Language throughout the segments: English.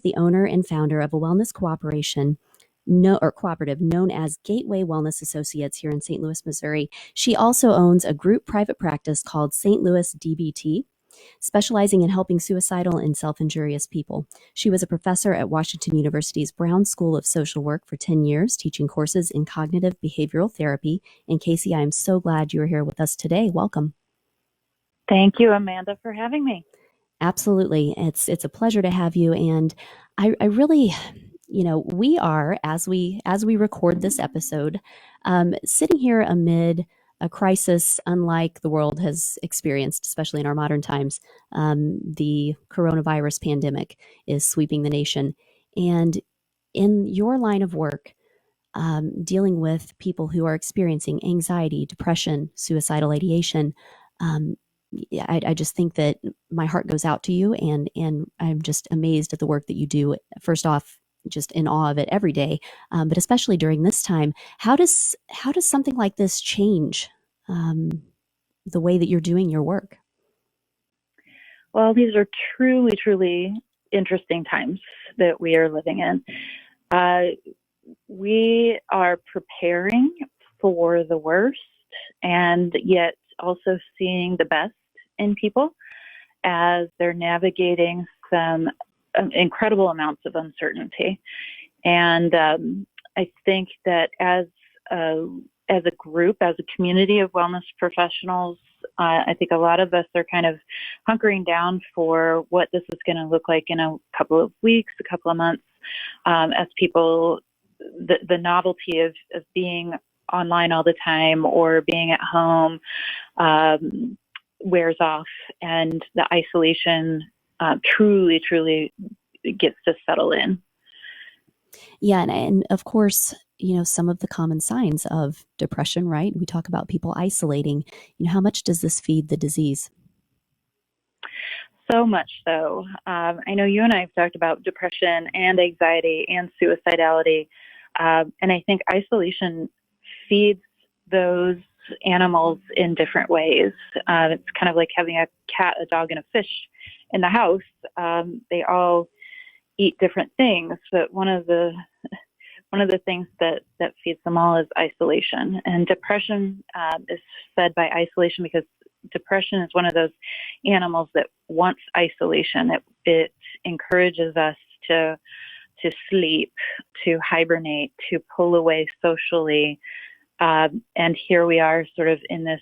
the owner and founder of a wellness cooperative known as Gateway Wellness Associates here in St. Louis, Missouri. She also owns a group private practice called St. Louis DBT, specializing in helping suicidal and self-injurious people. She was a professor at Washington University's Brown School of Social Work for 10 years, teaching courses in cognitive behavioral therapy. And Casey, I'm so glad you are here with us today. Welcome. Thank you, Amanda, for having me. Absolutely. It's a pleasure to have you. And I really, we are, as we record this episode, sitting here amid a crisis unlike the world has experienced, especially in our modern times. The coronavirus pandemic is sweeping the nation. And in your line of work, dealing with people who are experiencing anxiety, depression, suicidal ideation, I just think that my heart goes out to you, and I'm just amazed at the work that you do. First off, just in awe of it every day, but especially during this time. How does something like this change the way that you're doing your work? Well, these are truly, truly interesting times that we are living in. We are preparing for the worst and yet also seeing the best in people as they're navigating some incredible amounts of uncertainty. And I think that as a group, as a community of wellness professionals, I think a lot of us are kind of hunkering down for what this is going to look like in a couple of weeks, a couple of months, as people, the novelty of being online all the time or being at home wears off, and the isolation truly, truly gets to settle in. Yeah, and of course, some of the common signs of depression, right? We talk about people isolating. How much does this feed the disease? So much so. I know you and I have talked about depression and anxiety and suicidality, and I think isolation feeds those animals in different ways. It's kind of like having a cat, a dog, and a fish in the house. They all eat different things, but one of the things that feeds them all is isolation. And depression is fed by isolation, because depression is one of those animals that wants isolation. It encourages us to sleep, to hibernate, to pull away socially. And here we are sort of in this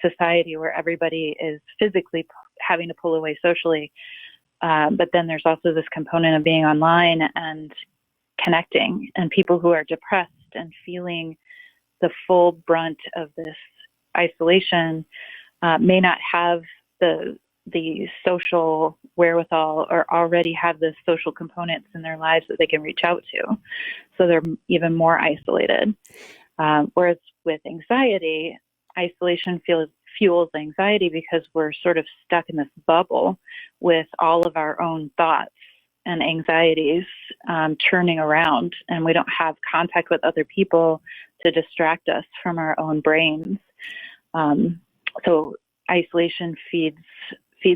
society where everybody is physically having to pull away socially. But then there's also this component of being online and connecting, and people who are depressed and feeling the full brunt of this isolation may not have the social wherewithal or already have the social components in their lives that they can reach out to. So they're even more isolated. Whereas with anxiety, isolation fuels anxiety because we're sort of stuck in this bubble with all of our own thoughts and anxieties churning around, and we don't have contact with other people to distract us from our own brains. So isolation feeds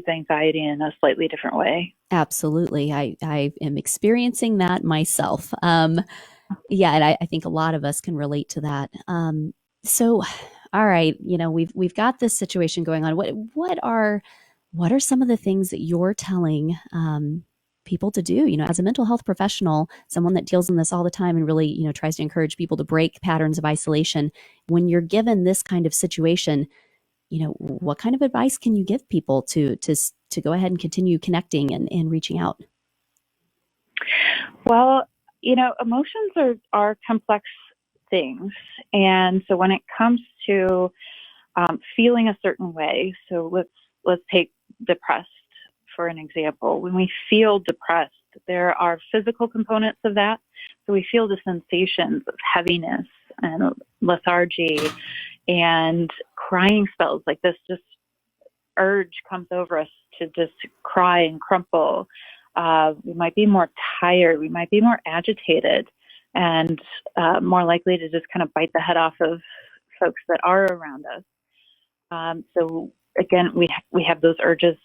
anxiety in a slightly different way. Absolutely. I am experiencing that myself. Yeah, and I think a lot of us can relate to that. So, all right, we've got this situation going on. What are some of the things that you're telling people to do? As a mental health professional, someone that deals in this all the time and really, tries to encourage people to break patterns of isolation. When you're given this kind of situation, what kind of advice can you give people to go ahead and continue connecting and reaching out? Well, emotions are complex things. And so when it comes to feeling a certain way, so let's take depressed for an example. When we feel depressed, there are physical components of that. So we feel the sensations of heaviness and lethargy and crying spells, like this just urge comes over us to just cry and crumple. We might be more tired. We might be more agitated and more likely to just kind of bite the head off of folks that are around us. So again, we have those urges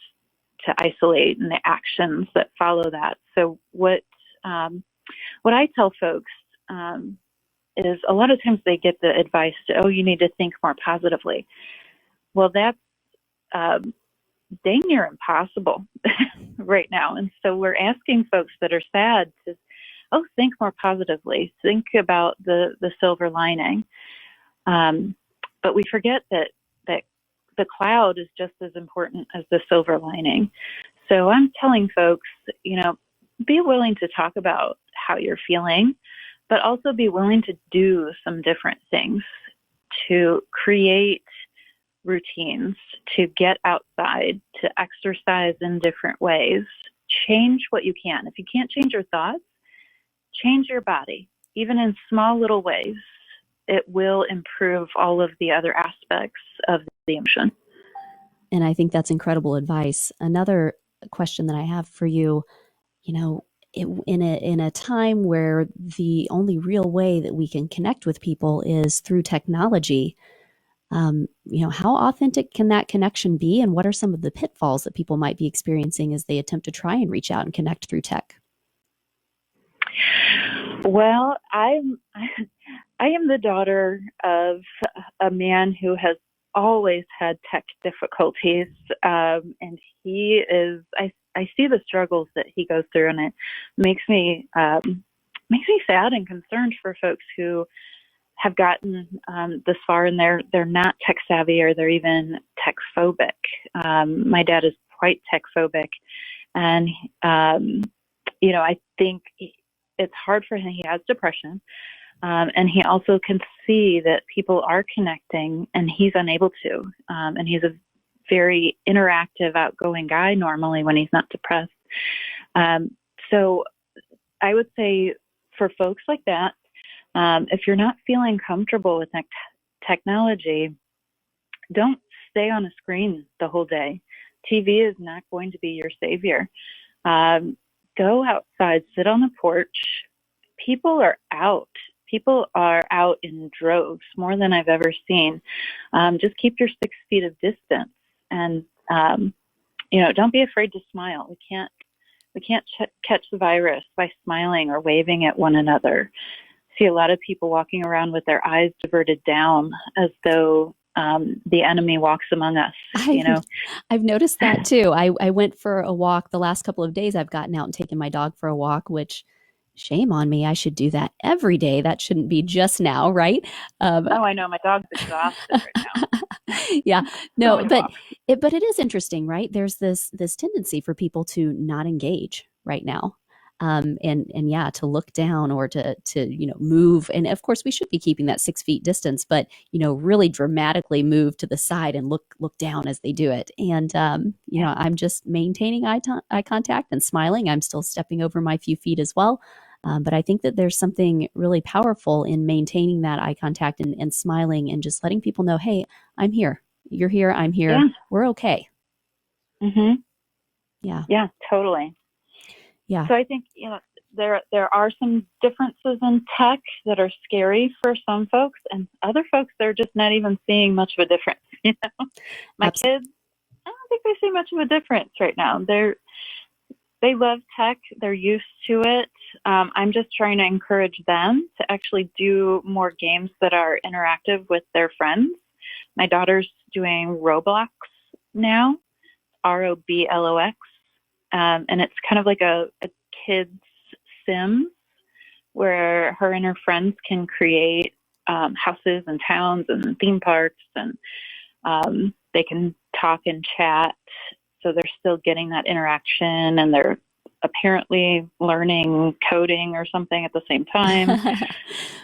isolate and the actions that follow that. So what I tell folks is a lot of times they get the advice to, oh, you need to think more positively. Well, that's dang near impossible right now. And so we're asking folks that are sad to, think more positively. Think about the silver lining. But we forget that the cloud is just as important as the silver lining. So I'm telling folks, be willing to talk about how you're feeling, but also be willing to do some different things, to create routines, to get outside, to exercise in different ways. Change what you can. If you can't change your thoughts, change your body, even in small little ways. It will improve all of the other aspects of the emotion. And I think that's incredible advice. Another question that I have for you, in a time where the only real way that we can connect with people is through technology, how authentic can that connection be, and what are some of the pitfalls that people might be experiencing as they attempt to try and reach out and connect through tech? Well, I am the daughter of a man who has always had tech difficulties, and he is. I see the struggles that he goes through, and it makes me sad and concerned for folks who have gotten this far and they're not tech savvy, or they're even tech phobic. My dad is quite tech phobic, and I think it's hard for him. He has depression, and he also can see that people are connecting, and he's unable to. And he's a very interactive, outgoing guy normally when he's not depressed. So I would say for folks like that, if you're not feeling comfortable with technology, don't stay on a screen the whole day. TV is not going to be your savior. Go outside, sit on the porch. People are out. People are out in droves, more than I've ever seen. Just keep your 6 feet of distance, and don't be afraid to smile. We can't catch the virus by smiling or waving at one another. See a lot of people walking around with their eyes diverted down, as though the enemy walks among us. I've noticed that too. I went for a walk the last couple of days. I've gotten out and taken my dog for a walk, which, shame on me. I should do that every day. That shouldn't be just now, right? I know. My dog's exhausted right now. Yeah, no, but it is interesting, right? There's this tendency for people to not engage right now. And yeah, to look down or to move. And of course we should be keeping that 6 feet distance, but really dramatically move to the side and look down as they do it. And I'm just maintaining eye contact and smiling. I'm still stepping over my few feet as well. But I think that there's something really powerful in maintaining that eye contact and smiling and just letting people know, hey, I'm here. You're here. I'm here. Yeah. We're okay. Mm-hmm. Yeah. Yeah, totally. Yeah. So I think, there are some differences in tech that are scary for some folks, and other folks, they're just not even seeing much of a difference. My kids, I don't think they see much of a difference right now. They love tech. They're used to it. I'm just trying to encourage them to actually do more games that are interactive with their friends. My daughter's doing Roblox now, Roblox. And it's kind of like a kid's Sims, where her and her friends can create houses and towns and theme parks, and they can talk and chat. So they're still getting that interaction, and they're apparently learning coding or something at the same time.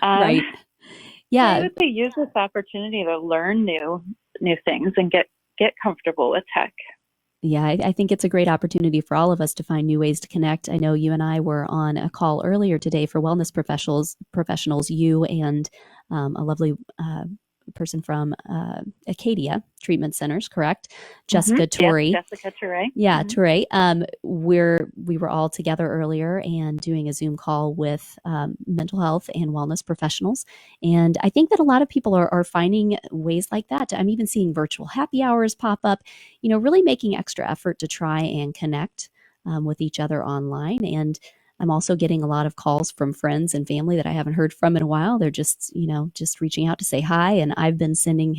Right. Yeah. So I would say use this opportunity to learn new things and get comfortable with tech. Yeah, I think it's a great opportunity for all of us to find new ways to connect. I know you and I were on a call earlier today for wellness professionals, you and a lovely person from Acadia Treatment Centers, correct? Jessica Torrey. Yes, Jessica Torrey. Yeah, Torrey. We were all together earlier and doing a Zoom call with mental health and wellness professionals. And I think that a lot of people are finding ways like that. I'm even seeing virtual happy hours pop up, really making extra effort to try and connect with each other online. And I'm also getting a lot of calls from friends and family that I haven't heard from in a while. They're just reaching out to say hi. And I've been sending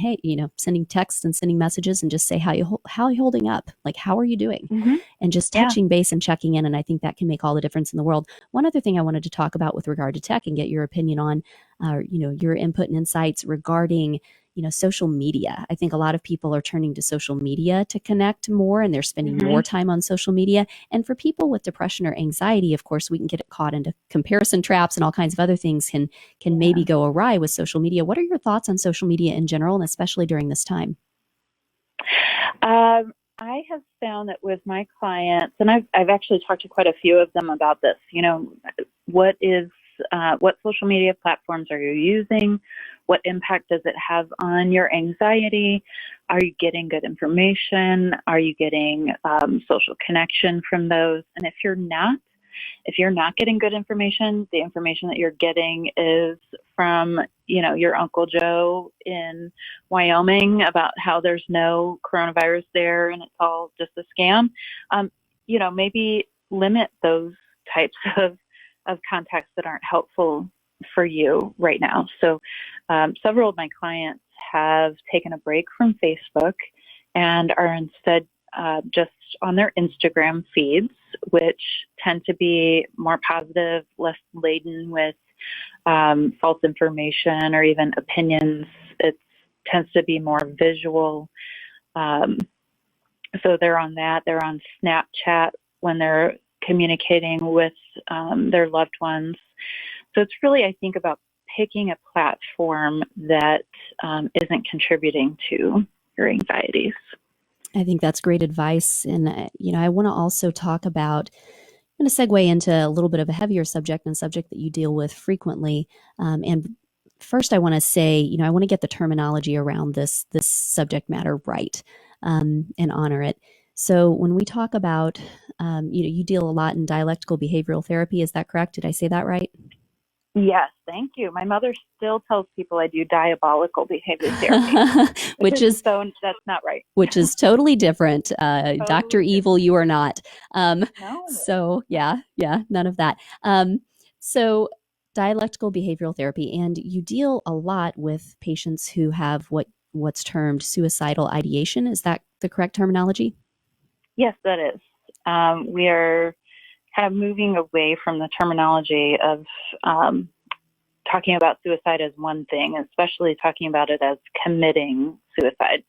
texts and sending messages and just say, how are you holding up? Like, how are you doing? And just touching base and checking in. And I think that can make all the difference in the world. One other thing I wanted to talk about with regard to tech and get your opinion on, your input and insights regarding social media. I think a lot of people are turning to social media to connect more, and they're spending more time on social media. And for people with depression or anxiety, of course, we can get caught into comparison traps, and all kinds of other things can maybe go awry with social media. What are your thoughts on social media in general, and especially during this time? I have found that with my clients, and I've actually talked to quite a few of them about this, what social media platforms are you using? What impact does it have on your anxiety? Are you getting good information? Are you getting social connection from those? And if you're not getting good information, the information that you're getting is from, your Uncle Joe in Wyoming about how there's no coronavirus there and it's all just a scam, maybe limit those types of contacts that aren't helpful for you right now. So several of my clients have taken a break from Facebook and are instead just on their Instagram feeds, which tend to be more positive, less laden with false information or even opinions. It tends to be more visual. So they're on that. They're on Snapchat when they're communicating with their loved ones. So it's really, I think, about picking a platform that isn't contributing to your anxieties. I think that's great advice. And, I want to also talk about, I'm going to segue into a little bit of a heavier subject and subject that you deal with frequently. And first I want to say, I want to get the terminology around this subject matter right, and honor it. So when we talk about, you deal a lot in dialectical behavioral therapy. Is that correct? Did I say that right? Yes, thank you. My mother still tells people I do diabolical behavior therapy, so that's not right. Which is totally different. Dr. Evil, you are not. No. So yeah, none of that. So dialectical behavioral therapy, and you deal a lot with patients who have what's termed suicidal ideation. Is that the correct terminology? Yes, that is. We are kind of moving away from the terminology of talking about suicide as one thing, especially talking about it as committing suicide.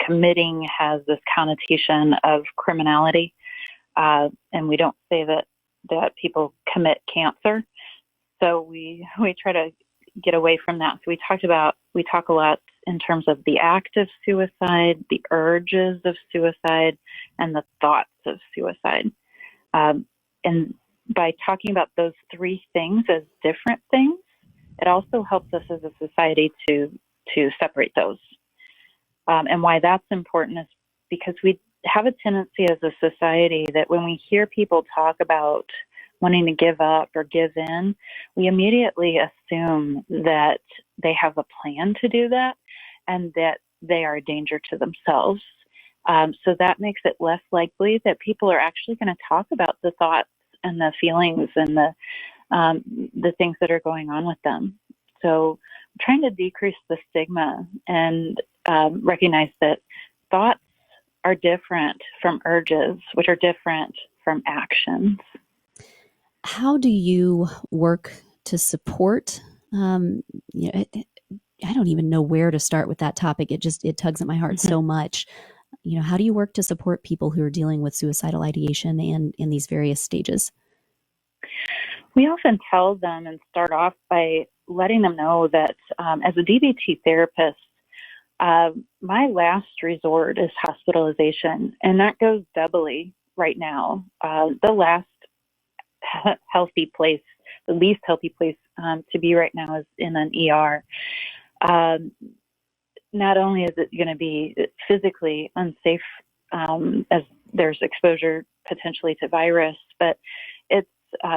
Committing has this connotation of criminality, and we don't say that people commit cancer. So we try to get away from that. So we talk a lot in terms of the act of suicide, the urges of suicide, and the thoughts of suicide. And by talking about those three things as different things, it also helps us as a society to separate those. And why that's important is because we have a tendency as a society that when we hear people talk about wanting to give up or give in, we immediately assume that they have a plan to do that and that they are a danger to themselves. So that makes it less likely that people are actually going to talk about the thoughts and the feelings and the things that are going on with them. So I'm trying to decrease the stigma and recognize that thoughts are different from urges, which are different from actions. How do you work to support? I don't even know where to start with that topic. It tugs at my heart so much. How do you work to support people who are dealing with suicidal ideation and in these various stages? We often tell them and start off by letting them know that as a DBT therapist, my last resort is hospitalization, and that goes doubly right now. The last healthy place, the least healthy place to be right now is in an ER. not only is it going to be physically unsafe as there's exposure potentially to virus, but it's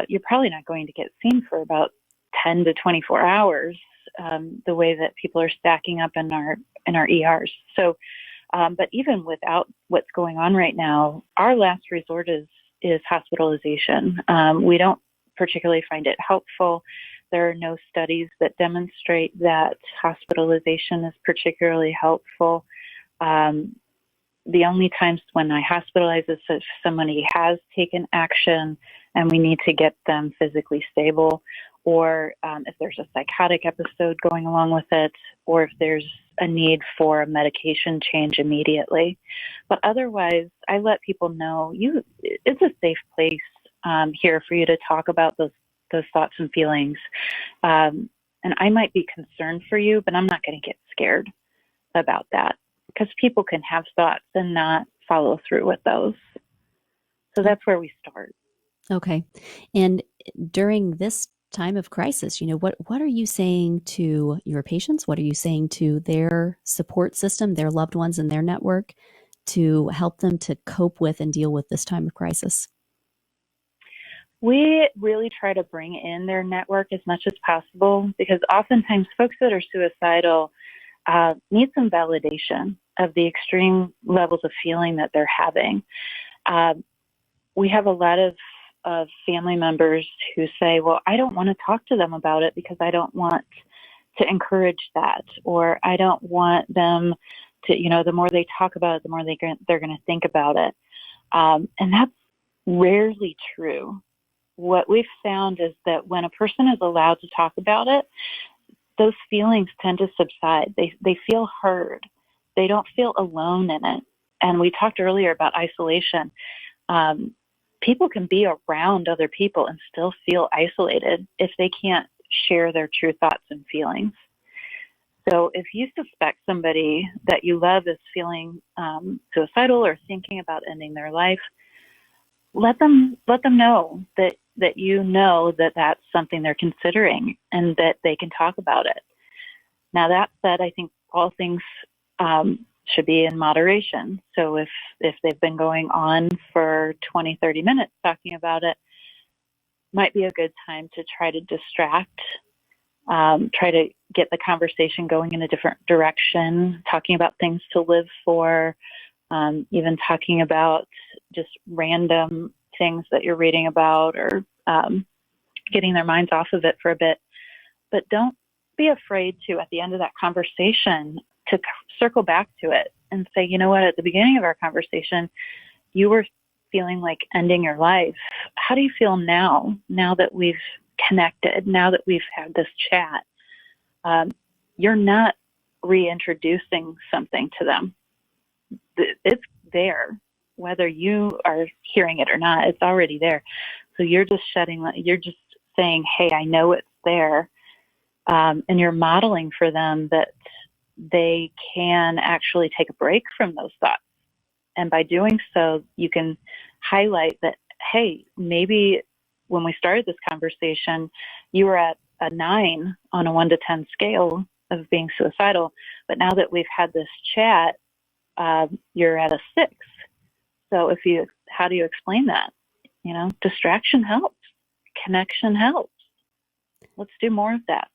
you're probably not going to get seen for about 10 to 24 hours, the way that people are stacking up in our ERs. So, but even without what's going on right now, our last resort is hospitalization. We don't particularly find it helpful. There are no studies that demonstrate that hospitalization is particularly helpful. The only times when I hospitalize is if somebody has taken action and we need to get them physically stable, or if there's a psychotic episode going along with it, or if there's a need for a medication change immediately. But otherwise, I let people know it's a safe place here for you to talk about those thoughts and feelings. And I might be concerned for you, but I'm not going to get scared about that, because people can have thoughts and not follow through with those. So that's where we start. Okay. And during this time of crisis, what are you saying to your patients? What are you saying to their support system, their loved ones in their network, to help them to cope with and deal with this time of crisis? We really try to bring in their network as much as possible, because oftentimes folks that are suicidal need some validation of the extreme levels of feeling that they're having. We have a lot of family members who say, well, I don't want to talk to them about it because I don't want to encourage that, or I don't want them to, the more they talk about it, the more they're going to think about it. And that's rarely true. What we've found is that when a person is allowed to talk about it, those feelings tend to subside. They feel heard. They don't feel alone in it. And we talked earlier about isolation. People can be around other people and still feel isolated if they can't share their true thoughts and feelings. So if you suspect somebody that you love is feeling suicidal or thinking about ending their life, let them know that that that's something they're considering and that they can talk about it. Now, that said, I think all things should be in moderation. So if they've been going on for 20, 30 minutes talking about it, might be a good time to try to distract, try to get the conversation going in a different direction, talking about things to live for, even talking about just random things that you're reading about, or getting their minds off of it for a bit. But don't be afraid to, at the end of that conversation, to circle back to it and say, you know what, at the beginning of our conversation, you were feeling like ending your life. How do you feel now that we've connected, now that we've had this chat? You're not reintroducing something to them. It's there. Whether you are hearing it or not, it's already there. So you're just saying, hey, I know it's there. And you're modeling for them that they can actually take a break from those thoughts. And by doing so, you can highlight that, hey, maybe when we started this conversation, you were at a 9 on a 1 to 10 scale of being suicidal. But now that we've had this chat, you're at a 6. So how do you explain that? Distraction helps. Connection helps. Let's do more of that.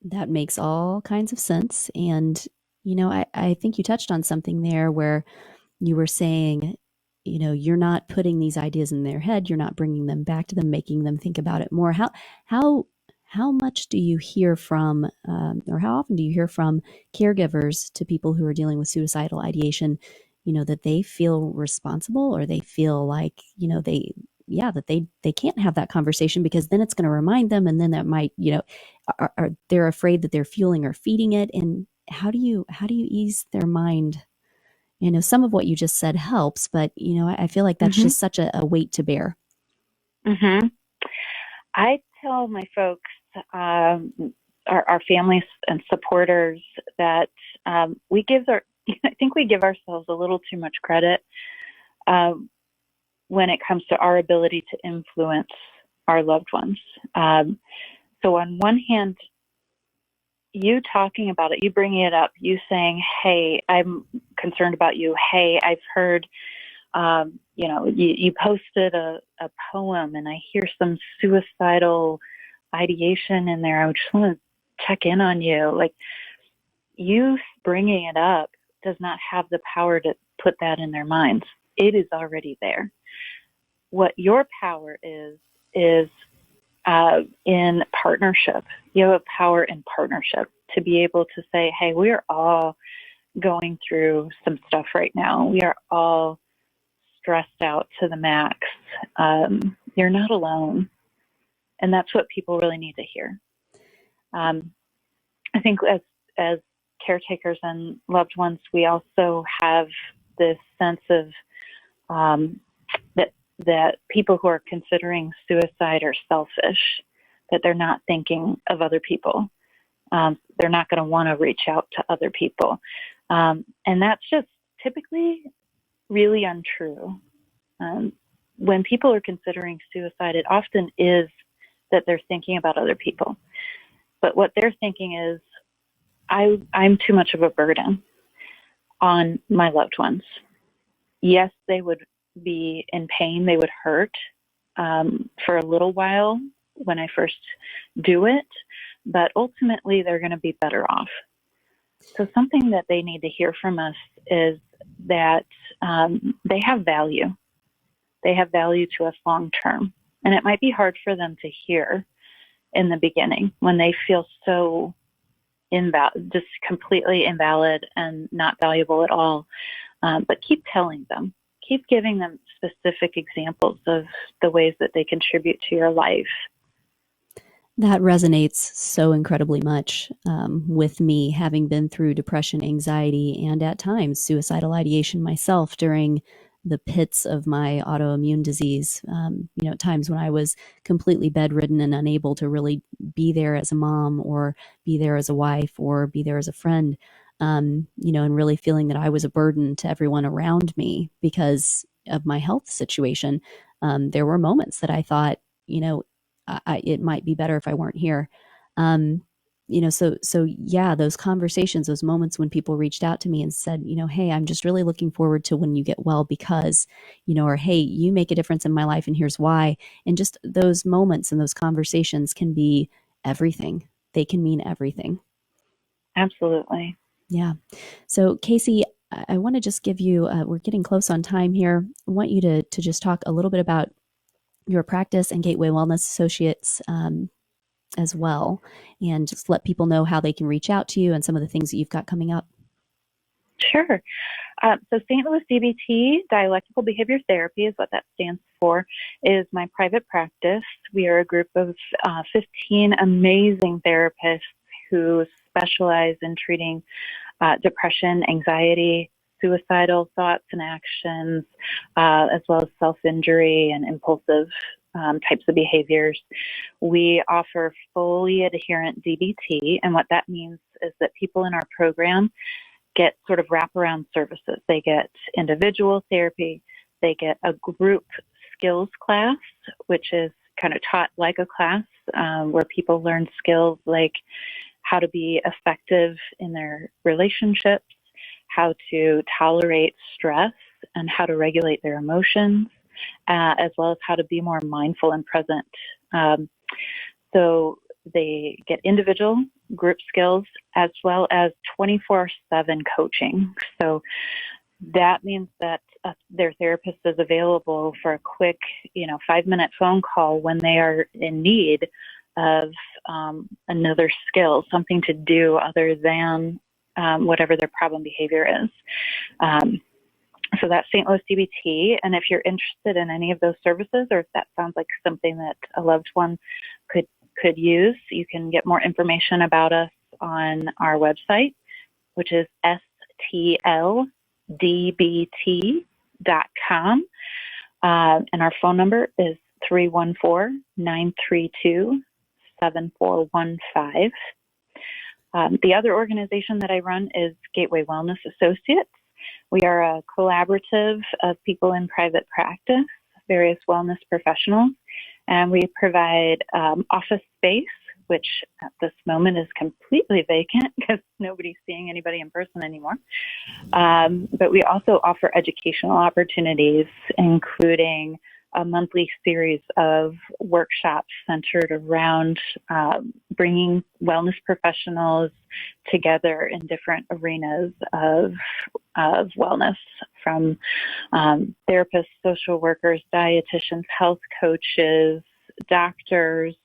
That makes all kinds of sense. And, I think you touched on something there where you were saying, you're not putting these ideas in their head. You're not bringing them back to them, making them think about it more. How much do you hear from, or how often do you hear from caregivers to people who are dealing with suicidal ideation, that they feel responsible, or they feel like, that they can't have that conversation because then it's going to remind them, and then that might, are they're afraid that they're fueling or feeding it. And how do you ease their mind? Some of what you just said helps, but I feel like that's just such a weight to bear. Mm-hmm. I tell my folks, our families and supporters, that I think we give ourselves a little too much credit when it comes to our ability to influence our loved ones. So on one hand, you talking about it, you bringing it up, you saying, hey, I'm concerned about you. Hey, I've heard, you posted a poem and I hear some suicidal ideation in there. I just want to check in on you. Like, you bringing it up does not have the power to put that in their minds. It is already there. What your power is in partnership. You have a power in partnership to be able to say, hey, we are all going through some stuff right now. We are all stressed out to the max. You're not alone. And that's what people really need to hear. I think as caretakers and loved ones, we also have this sense of that people who are considering suicide are selfish, that they're not thinking of other people. They're not going to want to reach out to other people. And that's just typically really untrue. When people are considering suicide, it often is that they're thinking about other people. But what they're thinking is, I'm too much of a burden on my loved ones. Yes, they would be in pain. They would hurt for a little while when I first do it, but ultimately they're going to be better off. So something that they need to hear from us is that they have value. They have value to us long term. And it might be hard for them to hear in the beginning when they feel so just completely invalid and not valuable at all. But keep telling them. Keep giving them specific examples of the ways that they contribute to your life. That resonates so incredibly much with me, having been through depression, anxiety, and at times suicidal ideation myself during the pits of my autoimmune disease. At times when I was completely bedridden and unable to really be there as a mom or be there as a wife or be there as a friend. And really feeling that I was a burden to everyone around me because of my health situation. There were moments that I thought, it might be better if I weren't here. So yeah, those conversations, those moments when people reached out to me and said, hey, I'm just really looking forward to when you get well because, or hey, you make a difference in my life and here's why. And just those moments and those conversations can be everything. They can mean everything. Absolutely. Yeah. So Casey, I want to just give you, we're getting close on time here. I want you to just talk a little bit about your practice and Gateway Wellness Associates as well, and just let people know how they can reach out to you and some of the things that you've got coming up. Sure. So St. Louis DBT, Dialectical Behavior Therapy is what that stands for, is my private practice. We are a group of 15 amazing therapists who specialize in treating depression, anxiety, suicidal thoughts and actions, as well as self-injury and impulsive types of behaviors. We offer fully adherent DBT, and what that means is that people in our program get sort of wraparound services. They get individual therapy, they get a group skills class, which is kind of taught like a class, where people learn skills like how to be effective in their relationships, how to tolerate stress, and how to regulate their emotions, as well as how to be more mindful and present. So they get individual group skills as well as 24/7 coaching. So that means that their therapist is available for a quick, 5-minute phone call when they are in need of another skill, something to do other than whatever their problem behavior is. So that's St. Louis DBT. And if you're interested in any of those services, or if that sounds like something that a loved one could use, you can get more information about us on our website, which is stldbt.com. And our phone number is 314-932-7415. The other organization that I run is Gateway Wellness Associates. We are a collaborative of people in private practice, various wellness professionals, and we provide office space which at this moment is completely vacant because nobody's seeing anybody in person anymore. But we also offer educational opportunities, including a monthly series of workshops centered around bringing wellness professionals together in different arenas of wellness, from therapists, social workers, dietitians, health coaches, doctors,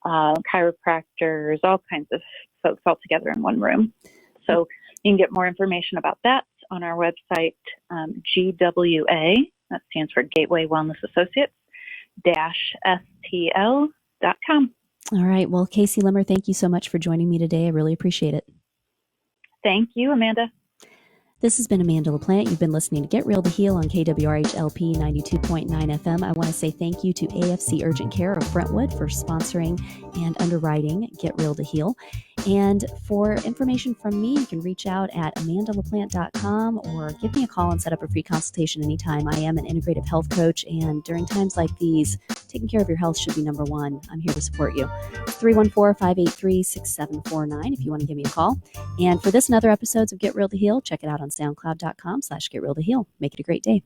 chiropractors, all kinds of folks all together in one room. So you can get more information about that on our website, GWA, that stands for Gateway Wellness Associates, -STL.com. All right. Well, Casey Limmer, thank you so much for joining me today. I really appreciate it. Thank you, Amanda. This has been Amanda LaPlante. You've been listening to Get Real to Heal on KWRH-LP 92.9 FM. I want to say thank you to AFC Urgent Care of Brentwood for sponsoring and underwriting Get Real to Heal. And for information from me, you can reach out at amandalaplante.com or give me a call and set up a free consultation anytime. I am an integrative health coach, and during times like these, taking care of your health should be number one. I'm here to support you. 314-583-6749 if you want to give me a call. And for this and other episodes of Get Real to Heal, check it out on soundcloud.com/getrealtoheal. Make it a great day.